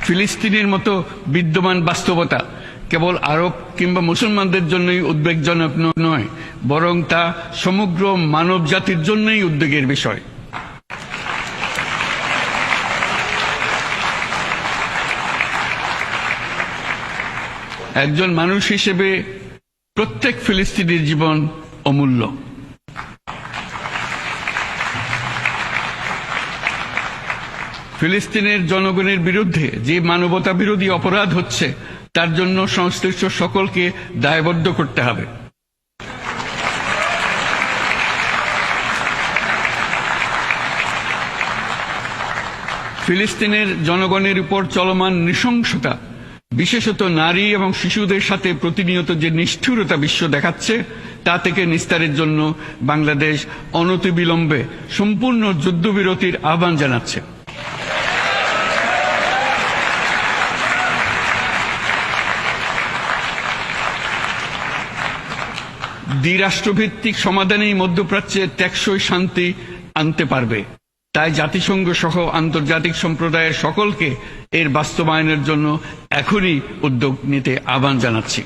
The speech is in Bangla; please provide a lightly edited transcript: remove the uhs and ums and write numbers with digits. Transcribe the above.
ফিলিস্তিনের মতো বিদ্যমান বাস্তবতা কেবল আরব কিংবা মুসলমানদের জন্যই উদ্বেগজনক নয়, বরং তা সমগ্র মানব জাতির জন্যই উদ্বেগের বিষয়। একজন মানুষ হিসেবে প্রত্যেক ফিলিস্তিনির জীবন অমূল্য। ফিলিস্তিনের জনগণের বিরুদ্ধে যে মানবতা বিরোধী অপরাধ হচ্ছে তার জন্য সংশ্লিষ্ট সকলকে দায়বদ্ধ করতে হবে। ফিলিস্তিনের জনগণের উপর চলমান নৃশংসতা, বিশেষত নারী এবং শিশুদের সাথে প্রতিনিয়ত যে নিষ্ঠুরতা বিশ্ব দেখাচ্ছে, তা থেকে নিস্তারের জন্য বাংলাদেশ অনতিবিলম্বে সম্পূর্ণ যুদ্ধবিরতির আহ্বান জানাচ্ছে। দ্বিরাষ্ট্রভিত্তিক সমাধানেই মধ্যপ্রাচ্যে টেকসই শান্তি আনতে পারবে। তাই জাতিসংঘ সহ আন্তর্জাতিক সম্প্রদায়ের সকলকে এর বাস্তবায়নের জন্য এখনই উদ্যোগ নিতে আহ্বান জানাচ্ছি।